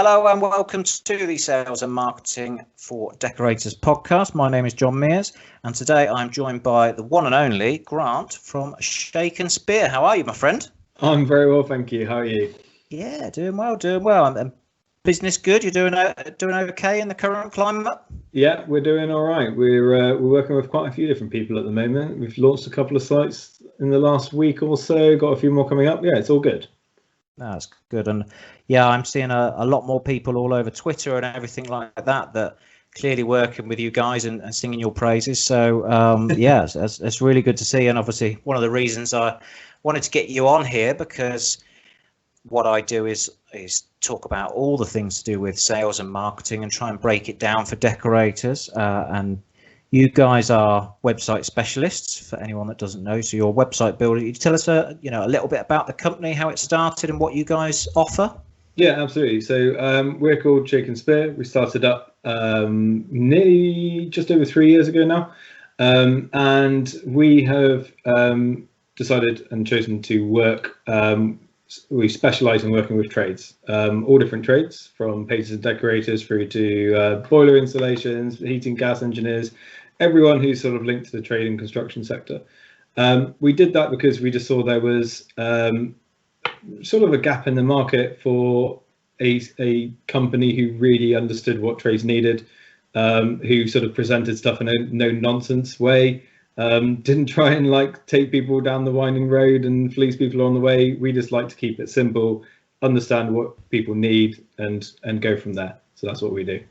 Hello and welcome to the Sales and Marketing for Decorators podcast. My name is John Mears and today I'm joined by the one and only Grant from Shake and Spear. How are you, my friend? I'm very well, thank you. How are you? Yeah, doing well. And business good? You're doing okay in the current climate? Yeah, we're doing all right. We're working with quite a few different people at the moment. We've launched a couple of sites in the last week or so, got a few more coming up. Yeah, it's all good. That's good. And yeah, I'm seeing a lot more people all over Twitter and everything like that clearly working with you guys and singing your praises. So yeah, it's really good to see. And obviously one of the reasons I wanted to get you on here, because what I do is talk about all the things to do with sales and marketing and try and break it down for decorators. And you guys are website specialists, for anyone that doesn't know. So you're a website builder. You tell us a little bit about the company, how it started, and what you guys offer. Yeah, absolutely. So we're called Shake and Spear. We started up nearly just over 3 years ago now, and we have decided and chosen to work. We specialise in working with trades, all different trades, from painters and decorators through to boiler installations, heating, gas engineers, everyone who's sort of linked to the trade and construction sector. We did that because we just saw there was sort of a gap in the market for a company who really understood what trades needed, who sort of presented stuff in a no nonsense way, didn't try and take people down the winding road and fleece people on the way. We just like to keep it simple, understand what people need, and go from there. So that's what we do.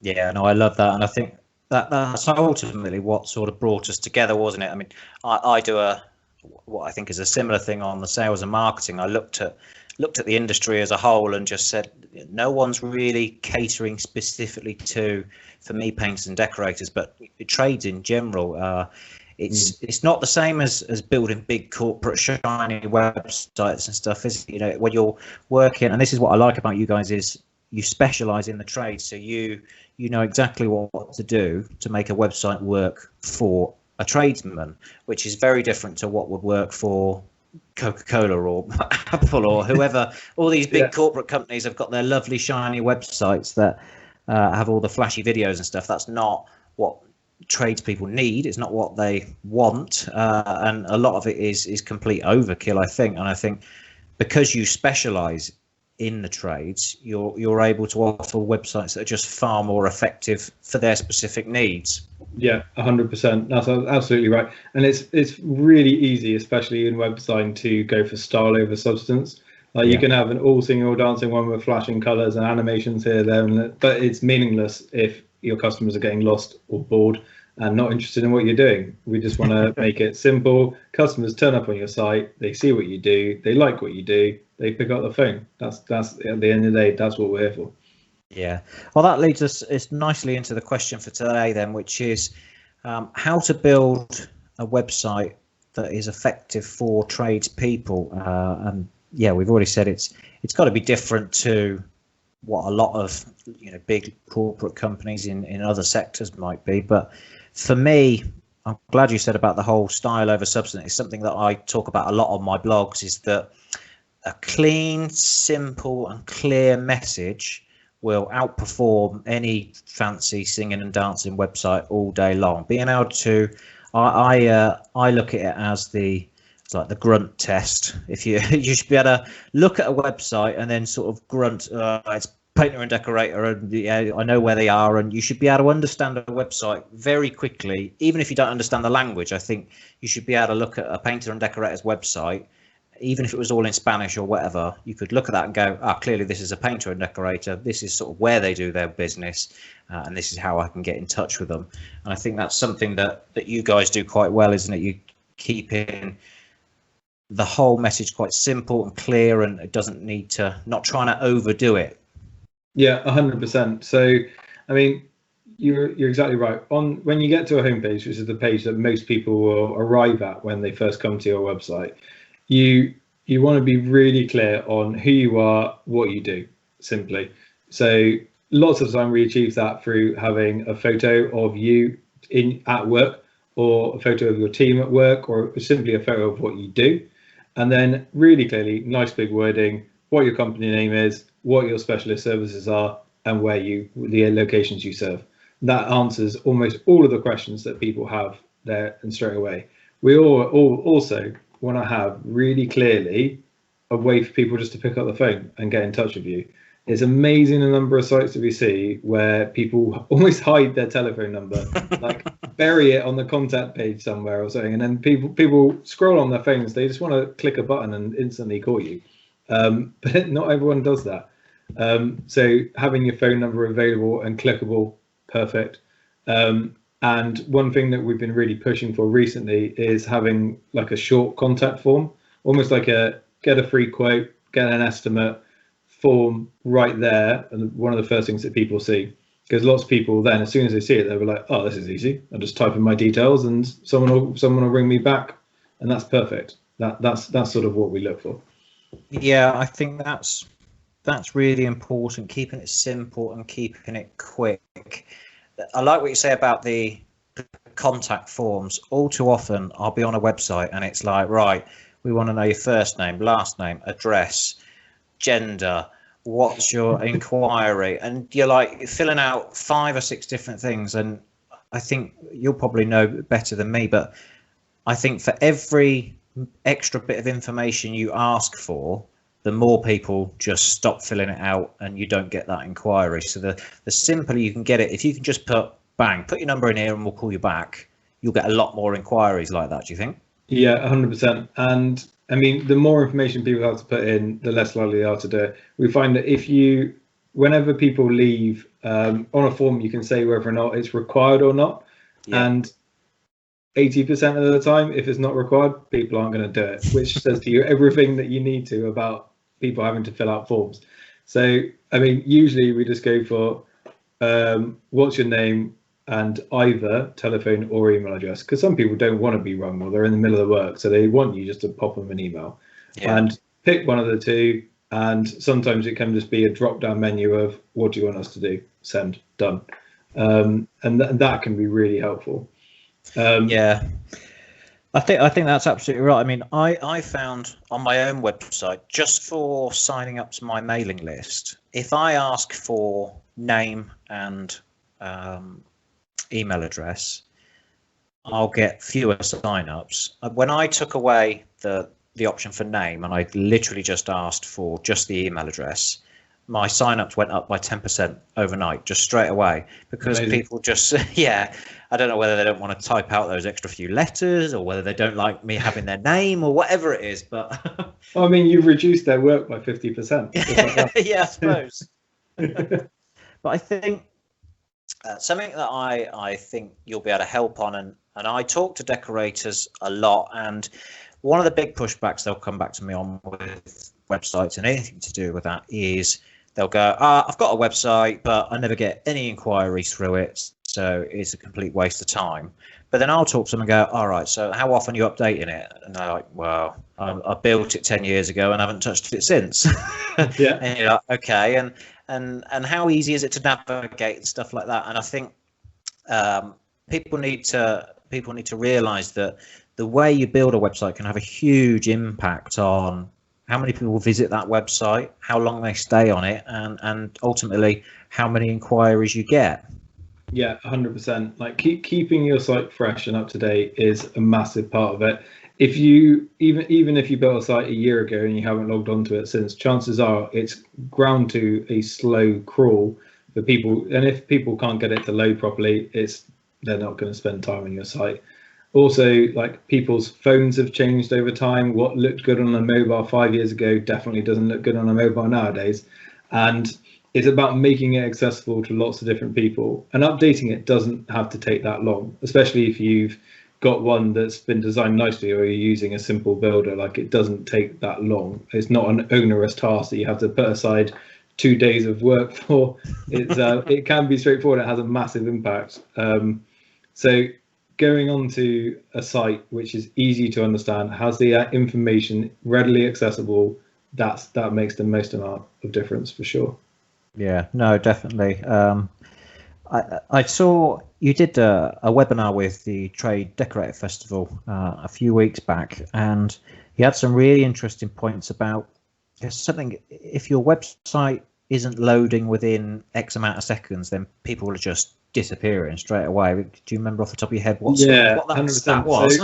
Yeah, no, I love that, and I think that's ultimately what sort of brought us together, wasn't it? I mean, I do what I think is a similar thing on the sales and marketing. I looked at the industry as a whole and just said, no one's really catering specifically for me, painters and decorators, but trades in general. It's not the same as building big corporate shiny websites and stuff, is it? When you're working, and this is what I like about you guys, is you specialize in the trade, so you know exactly what to do to make a website work for a tradesman, which is very different to what would work for Coca-Cola or Apple or whoever. All these big corporate companies have got their lovely shiny websites that have all the flashy videos and stuff. That's not what tradespeople need. It's not what they want, and a lot of it is complete overkill, I think. And I think because you specialize in the trades, you're able to offer websites that are just far more effective for their specific needs. Yeah, 100%. That's absolutely right. And it's really easy, especially in web design, to go for style over substance. You can have an all singing, all dancing one with flashing colors and animations here, there, but it's meaningless if your customers are getting lost or bored and not interested in what you're doing. We just want to make it simple. Customers turn up on your site, they see what you do, they like what you do, they pick up the phone. That's at the end of the day, that's what we're here for. Yeah. Well, that leads us nicely into the question for today then, which is how to build a website that is effective for tradespeople. And yeah, we've already said it's got to be different to what a lot of big corporate companies in other sectors might be. But for me, I'm glad you said about the whole style over substance. It's something that I talk about a lot on my blogs, is that a clean, simple and clear message will outperform any fancy singing and dancing website all day long. Being able to, I look at it as it's like the grunt test. If you should be able to look at a website and then sort of grunt, it's painter and decorator, and yeah, I know where they are. And you should be able to understand a website very quickly, even if you don't understand the language. I think you should be able to look at a painter and decorator's website. Even if it was all in Spanish or whatever, you could look at that and go, clearly this is a painter and decorator. This is sort of where they do their business, and this is how I can get in touch with them. And I think that's something that you guys do quite well, isn't it? You keep in the whole message quite simple and clear, and it doesn't need to, not trying to overdo it. Yeah, 100%. So, I mean, you're exactly right. When you get to a homepage, which is the page that most people will arrive at when they first come to your website, you want to be really clear on who you are, what you do, simply. So lots of the time we achieve that through having a photo of you at work, or a photo of your team at work, or simply a photo of what you do. And then really clearly, nice big wording, what your company name is, what your specialist services are, and the locations you serve. That answers almost all of the questions that people have there, and straight away. We all also want to have really clearly a way for people just to pick up the phone and get in touch with you. It's amazing the number of sites that we see where people almost hide their telephone number, like bury it on the contact page somewhere or something, and then people scroll on their phones. They just want to click a button and instantly call you. But not everyone does that. So having your phone number available and clickable, perfect. And one thing that we've been really pushing for recently is having like a short contact form, almost like a get a free quote, get an estimate form right there. And one of the first things that people see, because lots of people then, as soon as they see it, they'll be like, oh, this is easy. I'll just type in my details and someone will ring me back, and that's perfect. That's sort of what we look for. Yeah, I think that's really important, keeping it simple and keeping it quick. I like what you say about the contact forms. All too often I'll be on a website and it's like, right, we want to know your first name, last name, address, gender, what's your inquiry, and you're like filling out 5 or 6 different things. And I think you'll probably know better than me, but I think for every extra bit of information you ask for, the more people just stop filling it out and you don't get that inquiry. So the simpler you can get it, if you can just put your number in here and we'll call you back, you'll get a lot more inquiries like that, do you think? Yeah, 100%. And I mean, the more information people have to put in, the less likely they are to do it. We find that whenever people leave on a form, you can say whether or not it's required or not. Yeah. And 80% of the time, if it's not required, people aren't going to do it, which says to you everything that you need to about people having to fill out forms. So, I mean, usually we just go for what's your name and either telephone or email address, because some people don't want to be rung or they're in the middle of the work, so they want you just to pop them an email. Yeah. And pick one of the two, and sometimes it can just be a drop-down menu of what do you want us to do, send, done. And that can be really helpful. Yeah, I think that's absolutely right. I mean, I found on my own website, just for signing up to my mailing list, if I ask for name and email address, I'll get fewer signups. When I took away the option for name and I literally just asked for just the email address, my signups went up by 10% overnight, just straight away, because Amazing. People just, yeah, I don't know whether they don't want to type out those extra few letters or whether they don't like me having their name or whatever it is. But I mean, you've reduced their work by 50%. Like yeah, I suppose. But I think something that I think you'll be able to help on, and I talk to decorators a lot, and one of the big pushbacks they'll come back to me on with websites and anything to do with that is they'll go, I've got a website, but I never get any inquiries through it, so it's a complete waste of time. But then I'll talk to them and go, all right, so how often are you updating it? And they're like, well, I built it 10 years ago and haven't touched it since. Yeah. And you're like, okay, and how easy is it to navigate and stuff like that? And I think people need to realize that the way you build a website can have a huge impact on how many people visit that website, how long they stay on it, and ultimately how many inquiries you get. Yeah, 100%. Like keeping your site fresh and up to date is a massive part of it. If you even if you built a site a year ago and you haven't logged onto it since, chances are it's ground to a slow crawl for people. And if people can't get it to load properly, they're not going to spend time on your site. Also, like, people's phones have changed over time. What looked good on a mobile 5 years ago definitely doesn't look good on a mobile nowadays. And it's about making it accessible to lots of different people. And updating it doesn't have to take that long, especially if you've got one that's been designed nicely or you're using a simple builder. Like, it doesn't take that long. It's not an onerous task that you have to put aside 2 days of work for. It can be straightforward. It has a massive impact. So going onto a site which is easy to understand, has the information readily accessible, that makes the most amount of difference for sure. Yeah, no, definitely. I saw you did a webinar with the Trade Decorator Festival a few weeks back, and you had some really interesting points about something. If your website isn't loading within X amount of seconds, then people are just disappearing straight away. Do you remember off the top of your head what that stat was?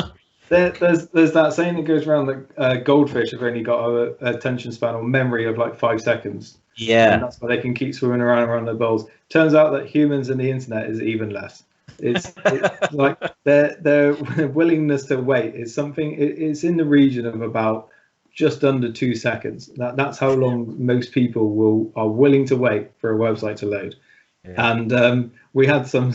So there's that saying that goes around that goldfish have only got a attention span or memory of like 5 seconds. Yeah, and that's why they can keep swimming around their bowls. Turns out that humans and the internet is even less. It's like their willingness to wait is something. It's in the region of about just under 2 seconds. That's how long most people are willing to wait for a website to load. Yeah. And we had some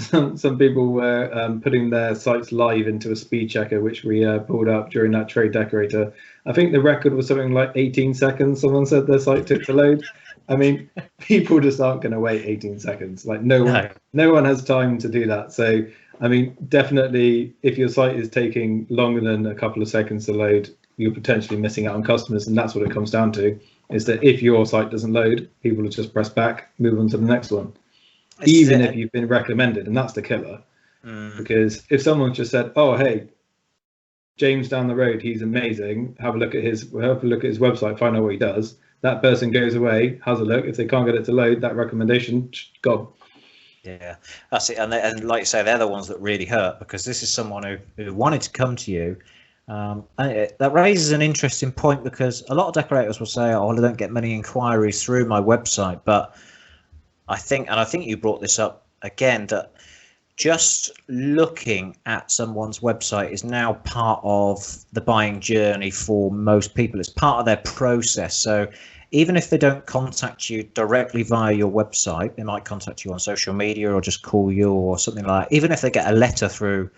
people were putting their sites live into a speed checker, which we pulled up during that trade decorator. I think the record was something like 18 seconds. Someone said their site took to load. I mean, people just aren't going to wait 18 seconds. Like no one has time to do that. So, I mean, definitely, if your site is taking longer than a couple of seconds to load, you're potentially missing out on customers. And that's what it comes down to, is that if your site doesn't load, people will just press back, move on to the next one, even if you've been recommended. And that's the killer. Because if someone just said, oh, hey, James down the road, he's amazing. Have a look at his website, find out what he does. That person goes away, has a look. If they can't get it to load, that recommendation, gone. Yeah, that's it. And like you say, they're the ones that really hurt, because this is someone who wanted to come to you. And that raises an interesting point, because a lot of decorators will say, oh, I don't get many inquiries through my website. But I think you brought this up again, that just looking at someone's website is now part of the buying journey for most people. It's part of their process. So even if they don't contact you directly via your website, they might contact you on social media or just call you or something like that. Even if they get a letter through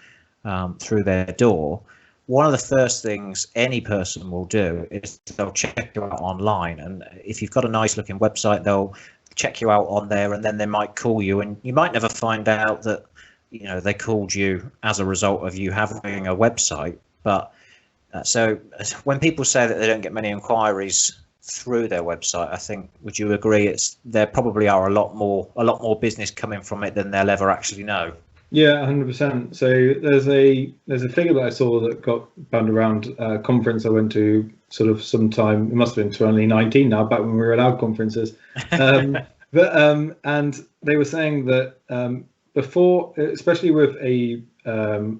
their door, one of the first things any person will do is they'll check you out online. And if you've got a nice looking website, they'll check you out on there, and then they might call you, and you might never find out that they called you as a result of you having a website. But so when people say that they don't get many inquiries through their website, I think, would you agree, there probably are a lot more business coming from it than they'll ever actually know? Yeah, 100%. So there's a figure that I saw that got banned around a conference I went to sort of sometime, it must have been 2019 now, back when we were allowed conferences. And they were saying that before, especially with a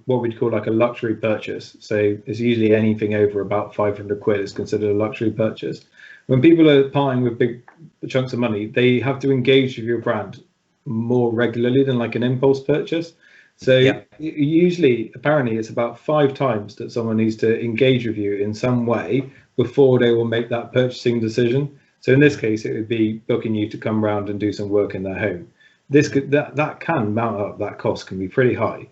what we'd call like a luxury purchase, so it's usually anything over about 500 quid is considered a luxury purchase. When people are parting with big chunks of money, they have to engage with your brand more regularly than like an impulse purchase. So usually, apparently, it's about 5 times that someone needs to engage with you in some way before they will make that purchasing decision. So in this case, it would be booking you to come round and do some work in their home. That can mount up. That cost can be pretty high,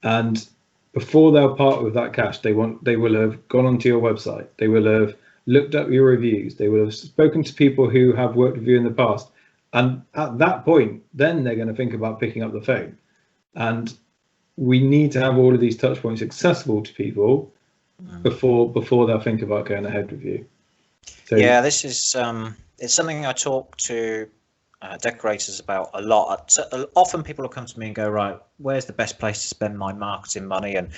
and before they'll part with that cash, they will have gone onto your website. They will have looked up your reviews. They will have spoken to people who have worked with you in the past, and at that point, then they're going to think about picking up the phone. And we need to have all of these touch points accessible to people before they'll think about going ahead with you. So, yeah, this is it's something I talk to decorators about a lot. Often people will come to me and go, right, where's the best place to spend my marketing money? And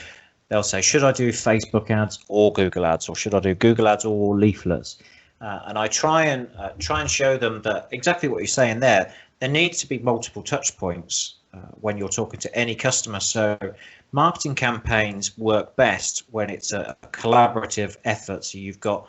they'll say, should I do Facebook ads or Google ads, or should I do Google ads or leaflets? And I try and show them that exactly what you're saying there. There needs to be multiple touch points when you're talking to any customer. So marketing campaigns work best when it's a collaborative effort. So you've got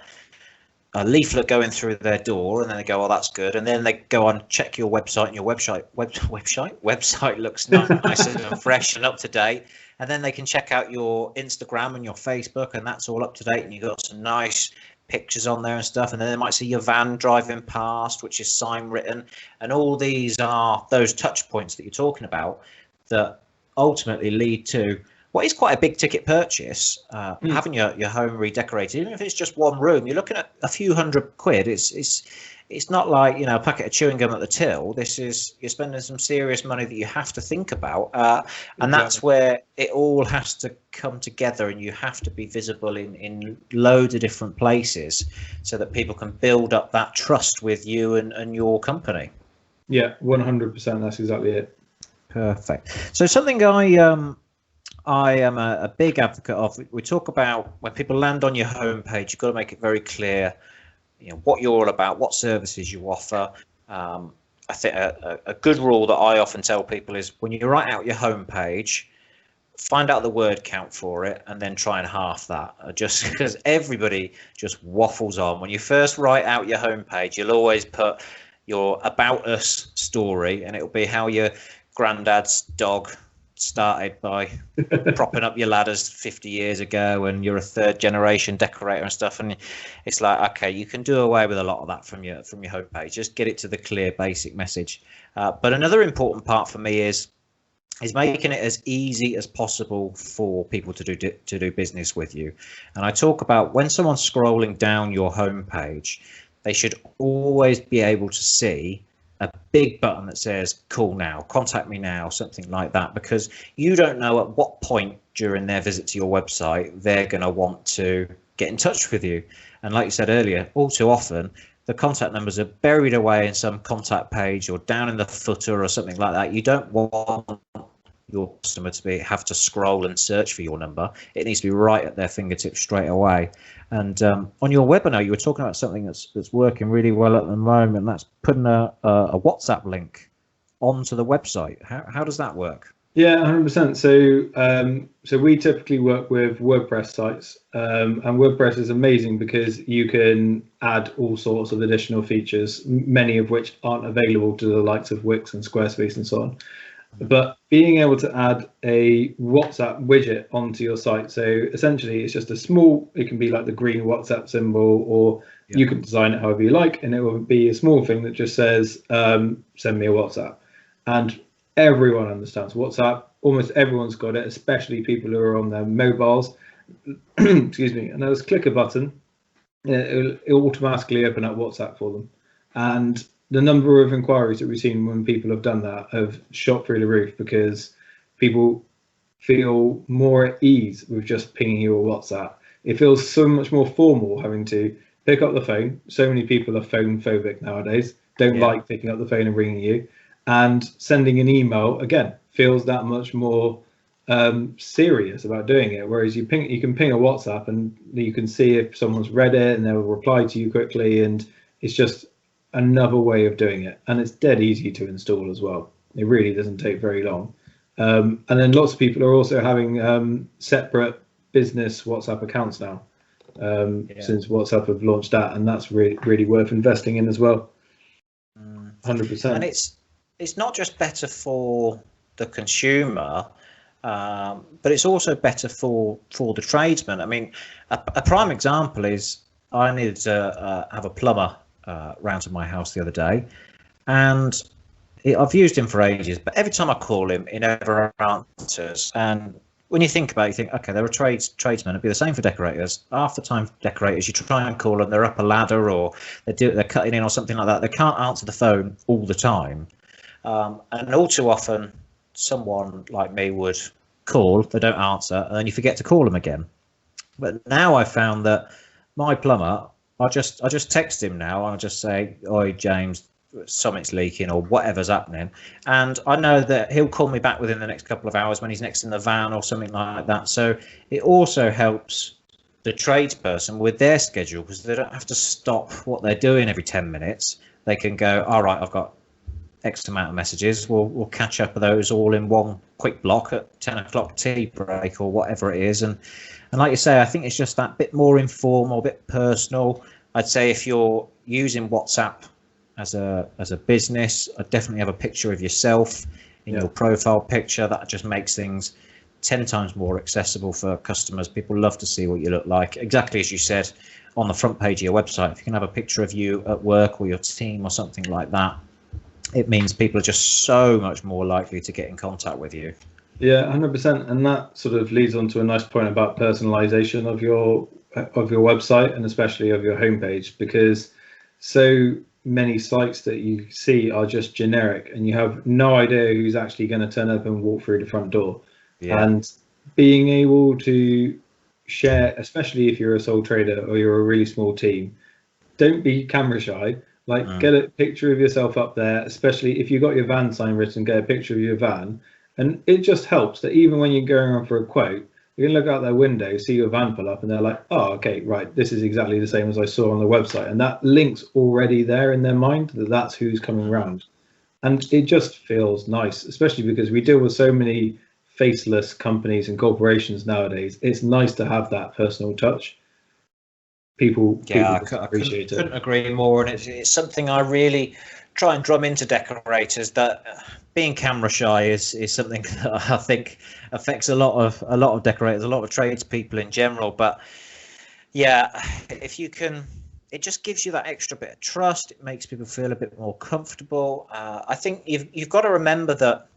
a leaflet going through their door, and then they go, oh, that's good. And then they go on, check your website, and your website looks nice and fresh and up to date. And then they can check out your Instagram and your Facebook, and that's all up to date. And you've got some nice pictures on there and stuff. And then they might see your van driving past, which is sign written. And all these are those touch points that you're talking about that ultimately lead to what is quite a big ticket purchase, having your home redecorated. Even if it's just one room, you're looking at a few £100. It's not like, a packet of chewing gum at the till. You're spending some serious money that you have to think about, and that's where it all has to come together, and you have to be visible in loads of different places so that people can build up that trust with you and your company. Yeah, 100%. That's exactly it. Perfect. So something I am a big advocate of. We talk about when people land on your homepage, you've got to make it very clear, what you're all about, what services you offer. I think a good rule that I often tell people is when you write out your homepage, find out the word count for it and then try and half that, just because everybody just waffles on. When you first write out your homepage, you'll always put your about us story, and it'll be how your granddad's dog started by propping up your ladders 50 years ago, and you're a third generation decorator and stuff. And it's like, okay, you can do away with a lot of that from your homepage. Just get it to the clear basic message. But another important part for me is making it as easy as possible for people to do business with you. And I talk about when someone's scrolling down your homepage, they should always be able to see a big button that says call now, contact me now, something like that, because you don't know at what point during their visit to your website they're going to want to get in touch with you. And like you said earlier, all too often the contact numbers are buried away in some contact page or down in the footer or something like that. You don't want your customer to have to scroll and search for your number. It needs to be right at their fingertips straight away. And on your webinar, you were talking about something that's working really well at the moment. That's putting a WhatsApp link onto the website. How does that work? Yeah, 100%. So we typically work with WordPress sites, and WordPress is amazing because you can add all sorts of additional features, many of which aren't available to the likes of Wix and Squarespace and so on. But being able to add a WhatsApp widget onto your site, so essentially it's just a small, it can be like the green WhatsApp symbol, or you can design it however you like, and it will be a small thing that just says send me a WhatsApp. And everyone understands WhatsApp. Almost everyone's got it, especially people who are on their mobiles. Excuse me. And they'll just click a button, it'll automatically open up WhatsApp for them. And the number of inquiries that we've seen when people have done that have shot through the roof, because people feel more at ease with just pinging you a WhatsApp. It feels so much more formal having to pick up the phone. So many people are phone phobic nowadays, don't like picking up the phone and ringing you. And sending an email, again, feels that much more serious about doing it. Whereas you can ping a WhatsApp and you can see if someone's read it and they'll reply to you quickly. And it's just another way of doing it, and it's dead easy to install as well. It really doesn't take very long. And then lots of people are also having separate business WhatsApp accounts now, since WhatsApp have launched that, and that's really worth investing in as well. 100%. And it's not just better for the consumer, but it's also better for the tradesman. I mean, a prime example is I needed to have a plumber round to my house the other day, and I've used him for ages, but every time I call him, he never answers. And when you think about it, you think, okay, they're a tradesmen. It'd be the same for decorators. Half the time, decorators, you try and call them, they're up a ladder or they're cutting in or something like that. They can't answer the phone all the time, and all too often, someone like me would call, they don't answer, and then you forget to call them again. But now I found that my plumber, I just text him now. I'll just say, "Oi, James, something's leaking," or whatever's happening, and I know that he'll call me back within the next couple of hours when he's next in the van or something like that. So it also helps the tradesperson with their schedule, because they don't have to stop what they're doing every 10 minutes. They can go, all right, I've got X amount of messages. We'll catch up with those all in one quick block at 10 o'clock tea break or whatever it is. And like you say, I think it's just that bit more informal, a bit personal. I'd say if you're using WhatsApp as a business, I'd definitely have a picture of yourself in your profile picture. That just makes things 10 times more accessible for customers. People love to see what you look like. Exactly as you said, on the front page of your website, if you can have a picture of you at work or your team or something like that, it means people are just so much more likely to get in contact with you. Yeah, 100%. And that sort of leads on to a nice point about personalization of your website, and especially of your homepage, because so many sites that you see are just generic and you have no idea who's actually going to turn up and walk through the front door. And being able to share, especially if you're a sole trader or you're a really small team, don't be camera shy. Like, get a picture of yourself up there, especially if you've got your van sign written, get a picture of your van. And it just helps that even when you're going on for a quote, You can look out their window, see your van pull up, and they're like, oh, okay, right, this is exactly the same as I saw on the website. And that link's already there in their mind, that that's who's coming round. And it just feels nice, especially because we deal with so many faceless companies and corporations nowadays. It's nice to have that personal touch. People appreciate it. Couldn't agree more. And it's something I really try and drum into decorators, that being camera shy is something that I think affects a lot of decorators, a lot of tradespeople in general. But yeah, if you can, it just gives you that extra bit of trust. It makes people feel a bit more comfortable. I think you've got to remember that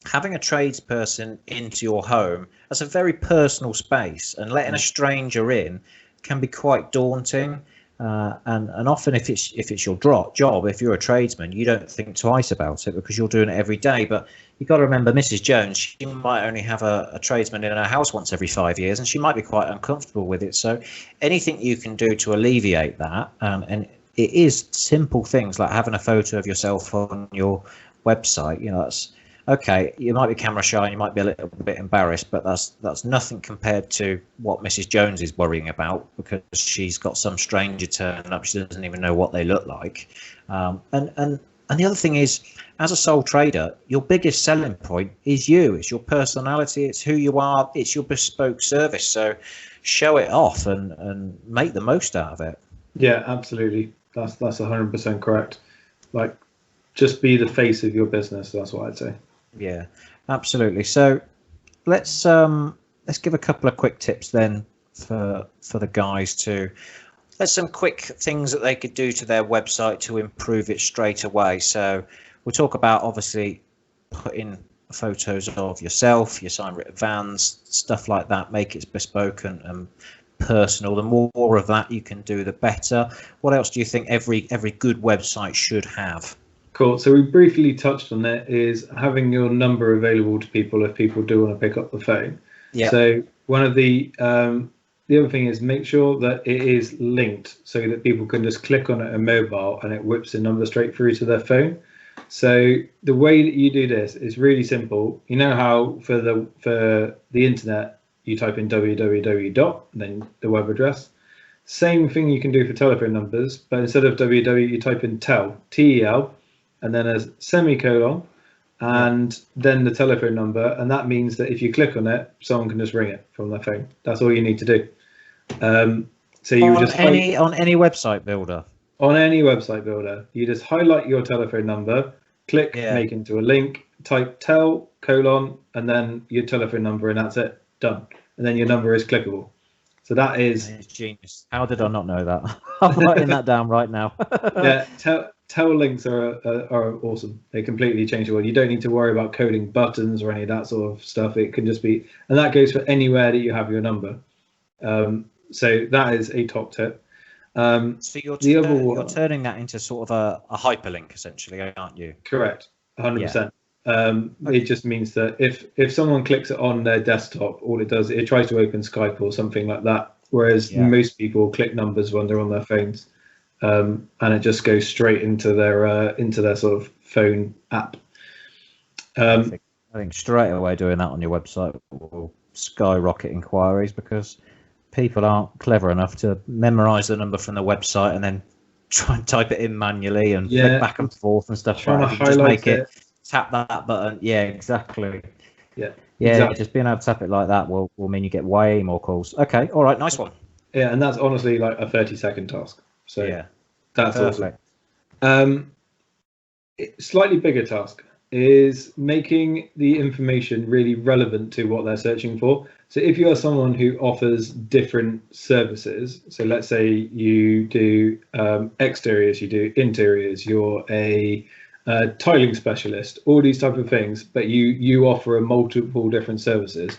having a tradesperson into your home, that's a very personal space, and letting a stranger in can be quite daunting. And often if it's your job, if you're a tradesman, you don't think twice about it because you're doing it every day. But you've got to remember, Mrs. Jones, she might only have a tradesman in her house once every 5 years, and she might be quite uncomfortable with it. So anything you can do to alleviate that, and it is simple things like having a photo of yourself on your website. That's okay. You might be camera shy and you might be a little bit embarrassed, but that's nothing compared to what Mrs. Jones is worrying about, because she's got some stranger turn up. She doesn't even know what they look like. And the other thing is, as a sole trader, your biggest selling point is you. It's your personality. It's who you are. It's your bespoke service. So show it off and make the most out of it. Yeah, absolutely. That's 100% correct. Like, just be the face of your business. That's what I'd say. Yeah, absolutely. So let's give a couple of quick tips then for the guys to. There's some quick things that they could do to their website to improve it straight away. So we'll talk about obviously putting photos of yourself, your sign written vans, stuff like that. Make it bespoke and personal. The more of that you can do, the better. What else do you think every good website should have? Cool. So we briefly touched on it, is having your number available to people if people do want to pick up the phone. Yeah. So one of the other thing is make sure that it is linked so that people can just click on it on mobile and it whips the number straight through to their phone. So the way that you do this is really simple. You know how for the internet you type in www. Then the web address. Same thing you can do for telephone numbers, but instead of www you type in tel, tel, and then a semicolon, and then the telephone number, and that means that if you click on it, someone can just ring it from their phone. That's all you need to do. So you on any website builder. On any website builder, you just highlight your telephone number, click make into a link, type tel, colon, and then your telephone number, and that's it, done. And then your number is clickable. So that is genius. How did I not know that? I'm writing that down right now. Yeah, tel links are awesome. They completely change the world. You don't need to worry about coding buttons or any of that sort of stuff. It can just be, and that goes for anywhere that you have your number. So that is a top tip. So you're turning that into sort of a hyperlink essentially, aren't you? Correct, 100%. It just means that if someone clicks it on their desktop, all it does, it tries to open Skype or something like that. Whereas most people click numbers when they're on their phones, and it just goes straight into their sort of phone app. I think straight away doing that on your website will skyrocket inquiries, because people aren't clever enough to memorize the number from the website and then try and type it in manually and flick back and forth and stuff. Trying to highlight it. Tap that button. Yeah, exactly. Yeah, exactly. Just being able to tap it like that will mean you get way more calls. Okay, all right, nice one. Yeah, and that's honestly like a 30-second task. So yeah, that's perfect. Awesome. Slightly bigger task is making the information really relevant to what they're searching for. So if you are someone who offers different services, so let's say you do exteriors, you do interiors, you're a tiling specialist, all these type of things, but you offer a multiple different services,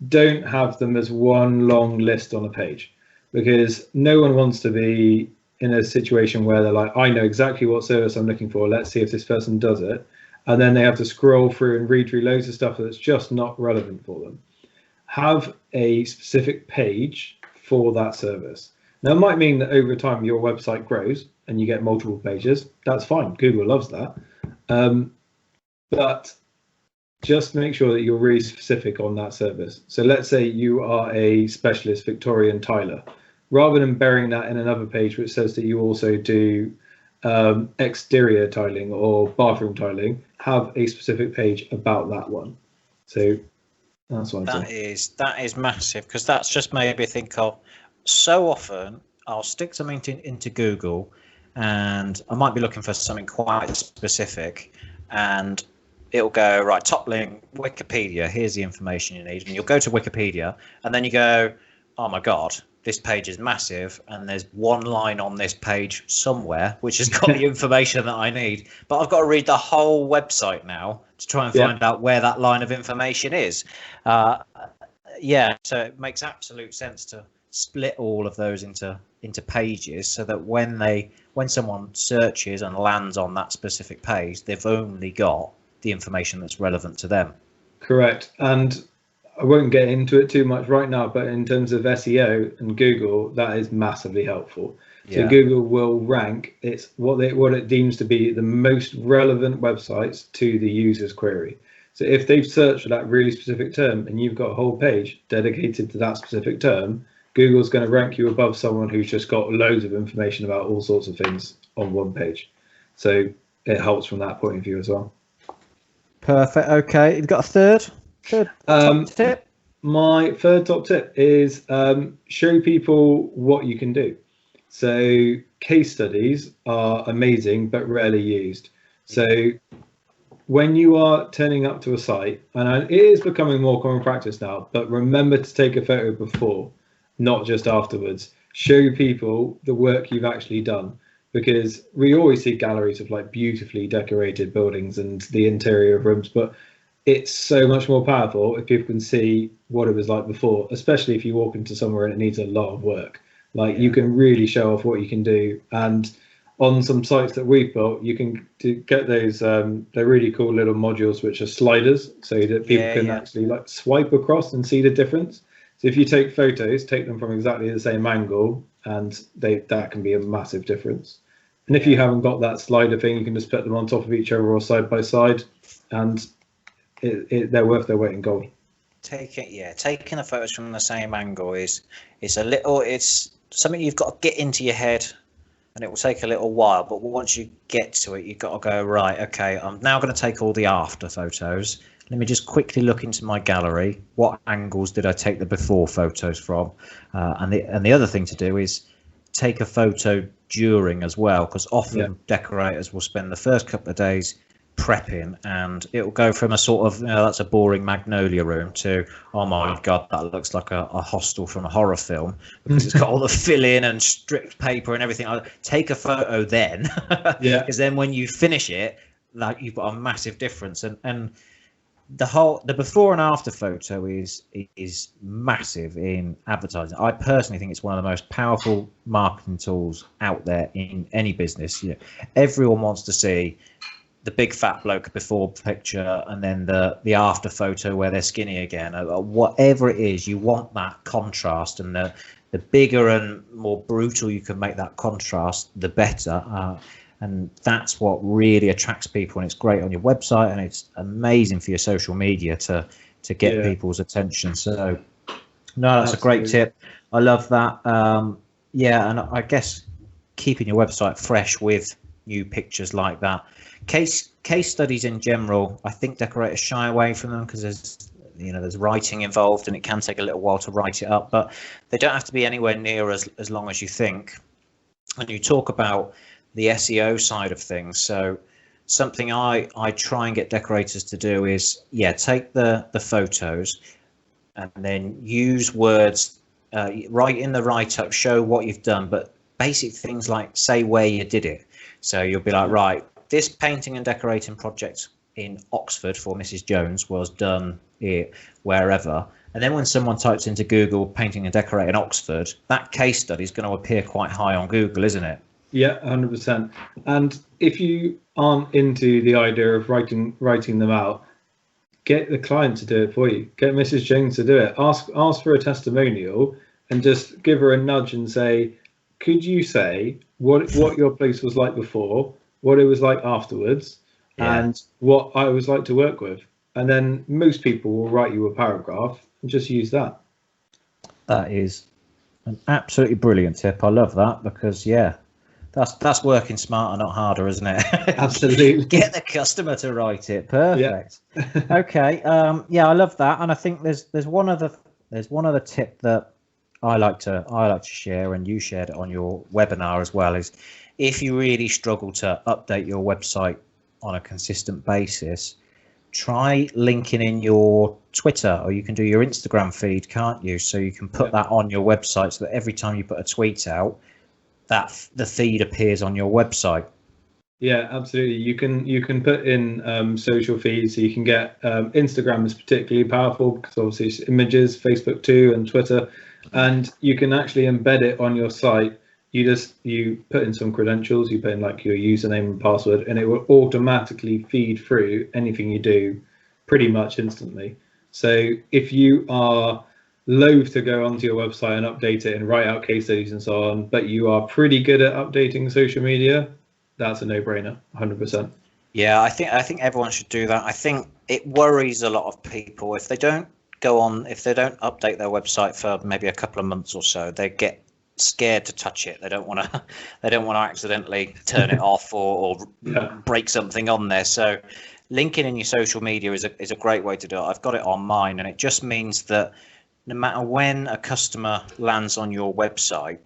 don't have them as one long list on a page, because no one wants to be in a situation where they're like, I know exactly what service I'm looking for, let's see if this person does it, and then they have to scroll through and read through loads of stuff that's just not relevant for them. Have a specific page for that service. Now, it might mean that over time your website grows and you get multiple pages. That's fine. Google loves that. But just make sure that you're really specific on that service. So let's say you are a specialist Victorian tiler. Rather than burying that in another page which says that you also do exterior tiling or bathroom tiling, have a specific page about that one. So that's what I'm saying. That is massive, because that's just made me think of, so often I'll stick something into Google and I might be looking for something quite specific, and it'll go, right, top link, Wikipedia, here's the information you need. And you'll go to Wikipedia and then you go, oh my God, this page is massive, and there's one line on this page somewhere which has got the information that I need, but I've got to read the whole website now to try and find out where that line of information is. Yeah, so it makes absolute sense to split all of those into pages, so that when someone searches and lands on that specific page, they've only got the information that's relevant to them. Correct. And I won't get into it too much right now, but in terms of SEO and Google, that is massively helpful. So Google will rank what it deems to be the most relevant websites to the user's query. So if they've searched for that really specific term and you've got a whole page dedicated to that specific term, Google's going to rank you above someone who's just got loads of information about all sorts of things on one page. So it helps from that point of view as well. Perfect. Okay, you've got a third top tip? My third top tip is show people what you can do. So case studies are amazing, but rarely used. So when you are turning up to a site, and it is becoming more common practice now, but remember to take a photo before, not just afterwards. Show people the work you've actually done, because we always see galleries of like beautifully decorated buildings and the interior of rooms, but it's so much more powerful if people can see what it was like before, especially if you walk into somewhere and it needs a lot of work. Like you can really show off what you can do. And on some sites that we've built, you can get those, they're really cool little modules, which are sliders, so that people can actually like swipe across and see the difference. So if you take photos, take them from exactly the same angle, and that can be a massive difference. And if you haven't got that slider thing, you can just put them on top of each other or side by side, and they're worth their weight in gold. Taking the photos from the same angle is it's something you've got to get into your head, and it will take a little while, but once you get to it, you've got to go, right, okay, I'm now going to take all the after photos. Let me just quickly look into my gallery. What angles did I take the before photos from? And the other thing to do is take a photo during as well, because often decorators will spend the first couple of days prepping, and it will go from a sort of, that's a boring magnolia room, to, oh my God, that looks like a hostel from a horror film, because it's got all the fill-in and stripped paper and everything. I'll take a photo then, because then when you finish it, like, you've got a massive difference. And the before and after photo is massive in advertising. I personally think it's one of the most powerful marketing tools out there in any business. Everyone wants to see the big fat bloke before picture, and then the after photo where they're skinny again. Whatever it is, you want that contrast, and the bigger and more brutal you can make that contrast, the better. And that's what really attracts people, and it's great on your website, and it's amazing for your social media to get people's attention. So no, that's a great tip. I love that. And I guess keeping your website fresh with new pictures like that. Case studies in general, I think decorators shy away from them, because there's writing involved, and it can take a little while to write it up, but they don't have to be anywhere near as long as you think. And you talk about the SEO side of things. So something I try and get decorators to do is, take the photos and then use words, write in the write-up, show what you've done, but basic things like say where you did it. So you'll be like, right, this painting and decorating project in Oxford for Mrs. Jones was done here, wherever. And then when someone types into Google painting and decorating Oxford, that case study is going to appear quite high on Google, isn't it? Yeah, 100%. And if you aren't into the idea of writing them out, get the client to do it for you. Get Mrs. Jones to do it. Ask for a testimonial, and just give her a nudge and say, could you say what your place was like before, what it was like afterwards, and what I was like to work with? and then most people will write you a paragraph and just use that. That is an absolutely brilliant tip. I love that, because yeah, that's working smarter, not harder, isn't it? Absolutely. Get the customer to write it. Perfect. Yeah. Okay. Yeah, I love that, and I think there's one other tip that I like to share, and you shared it on your webinar as well. Is if you really struggle to update your website on a consistent basis, try linking in your Twitter, or you can do your Instagram feed, can't you? So you can put that on your website, so that every time you put a tweet out, that the feed appears on your website. Yeah, absolutely. You can put in social feeds, so you can get Instagram is particularly powerful because obviously it's images, Facebook too, and Twitter, and you can actually embed it on your site. You put in some credentials, you put in like your username and password, and it will automatically feed through anything you do pretty much instantly. So if you are loath to go onto your website and update it and write out case studies and so on, but you are pretty good at updating social media, that's a no-brainer, 100%. Yeah, I think everyone should do that. I think it worries a lot of people if they don't update their website for maybe a couple of months or so. They get scared to touch it. They don't want to accidentally turn it off or break something on there. So linking in your social media is a great way to do it. I've got it on mine, and it just means that no matter when a customer lands on your website,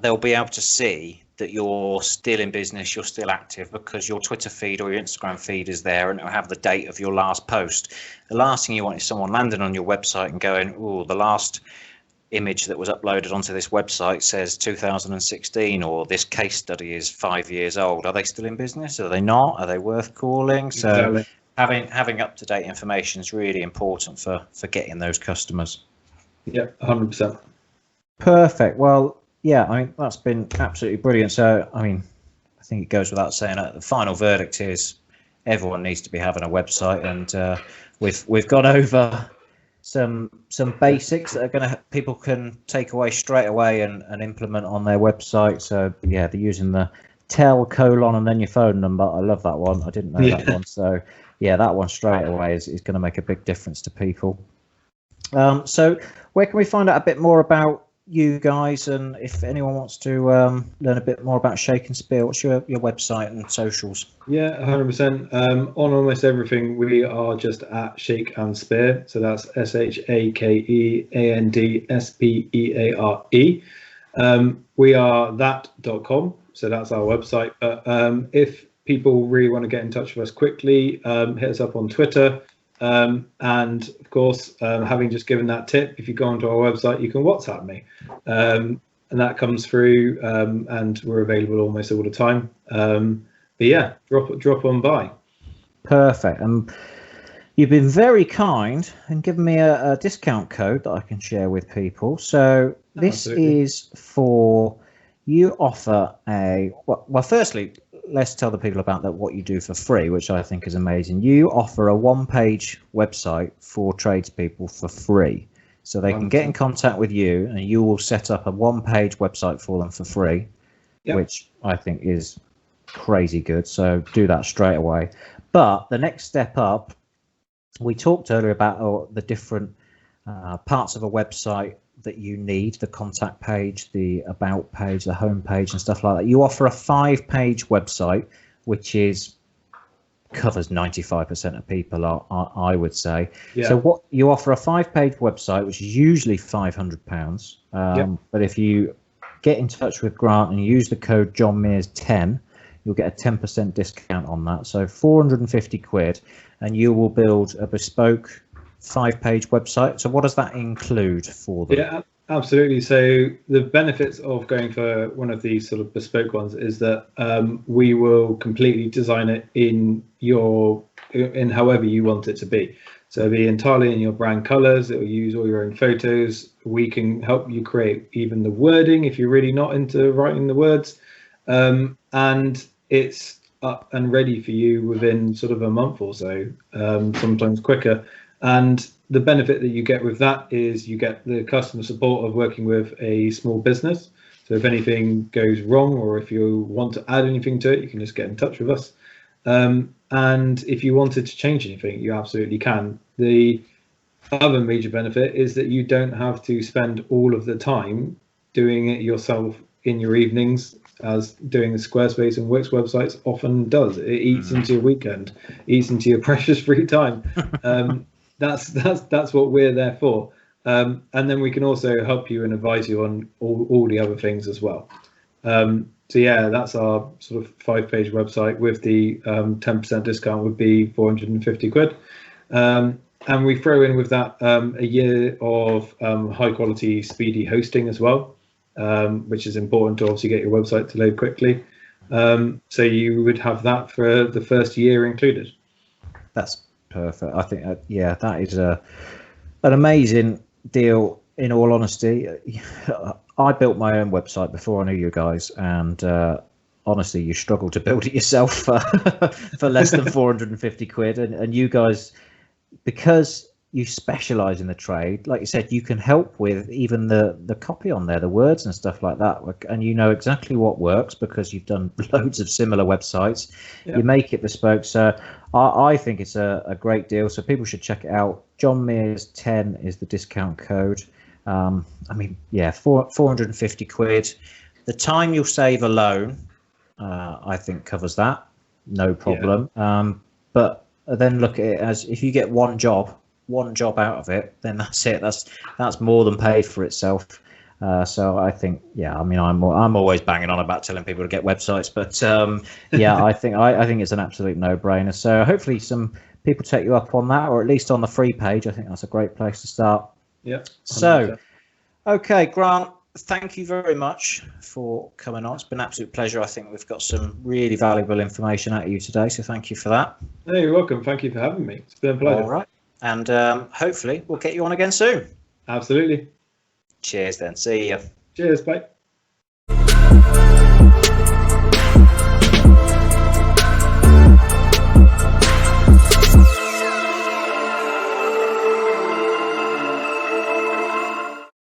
they'll be able to see that you're still in business, you're still active, because your Twitter feed or your Instagram feed is there, and it'll have the date of your last post. The last thing you want is someone landing on your website and going, oh, the last image that was uploaded onto this website says 2016, or this case study is 5 years old. Are they still in business? Are they not? Are they worth calling? So exactly. having up-to-date information is really important for getting those customers. Yeah, 100%. Perfect. Well, yeah, I mean, that's been absolutely brilliant. So, I mean, I think it goes without saying that the final verdict is everyone needs to be having a website, and we've gone over some basics that are going to people can take away straight away and implement on their website. So yeah, they're using the tel : and then your phone number. I love that one. I didn't know that one. So yeah, that one straight away is going to make a big difference to people. So where can we find out a bit more about you guys, and if anyone wants to learn a bit more about Shake and Spear, what's your website and socials? Yeah, 100%. On almost everything, we are just at Shake and Spear. So that's ShakeAndspeare. We are that.com. So that's our website. But if people really want to get in touch with us quickly, hit us up on Twitter. And of course, having just given that tip, if you go onto our website, you can WhatsApp me, and that comes through, and we're available almost all the time. But yeah, drop on by. Perfect. You've been very kind and given me a discount code that I can share with people. So this is for you offer well, firstly, let's tell the people about what you do for free, which I think is amazing. You offer a one-page website for tradespeople for free. So they can get in contact with you, and you will set up a one-page website for them for free, which I think is crazy good. So do that straight away. But the next step up, we talked earlier about the different parts of a website that you need: the contact page, the about page, the home page, and stuff like that. You offer a 5-page website, which covers 95% of people, I would say. Yeah. So what you offer a 5-page website, which is usually £500. But if you get in touch with Grant and use the code John Mears 10, you'll get a 10% discount on that. So 450 quid, and you will build a bespoke 5-page website. So what does that include for them? Yeah, absolutely. So the benefits of going for one of these sort of bespoke ones is that we will completely design it in however you want it to be. So it'll be entirely in your brand colors. It will use all your own photos. We can help you create even the wording if you're really not into writing the words, and it's up and ready for you within sort of a month or so, sometimes quicker. And the benefit that you get with that is you get the customer support of working with a small business. So if anything goes wrong, or if you want to add anything to it, you can just get in touch with us. And And if you wanted to change anything, you absolutely can. The other major benefit is that you don't have to spend all of the time doing it yourself in your evenings, as doing the Squarespace and Wix websites often does. It eats into your weekend, eats into your precious free time. That's what we're there for. And then we can also help you and advise you on all the other things as well. So yeah, that's our sort of 5-page website with the 10% discount would be 450 quid. And we throw in with that a year of high quality, speedy hosting as well, which is important to obviously get your website to load quickly. So you would have that for the first year included. That's perfect. I think, yeah, that is an amazing deal, in all honesty. I built my own website before I knew you guys, and honestly, you struggle to build it yourself for less than 450 quid. And you guys, because you specialize in the trade, like you said, you can help with even the copy on there, the words and stuff like that, and you know exactly what works because you've done loads of similar websites. Yeah. You make it bespoke. So I think it's a great deal, so people should check it out. John Mears 10 is the discount code. I mean, yeah, 450 quid. The time you'll save alone, I think covers that, no problem. Yeah. But then look at it as, if you get one job out of it, then that's it. That's more than paid for itself. So I think, yeah, I mean, I'm always banging on about telling people to get websites, but yeah, I think it's an absolute no-brainer. So hopefully some people take you up on that, or at least on the free page. I think that's a great place to start. Yeah. 100%. So, okay, Grant, thank you very much for coming on. It's been an absolute pleasure. I think we've got some really valuable information out of you today, so thank you for that. No, you're welcome. Thank you for having me. It's been a pleasure. All right. And hopefully we'll get you on again soon. Absolutely. Cheers then. See you. Cheers. Bye.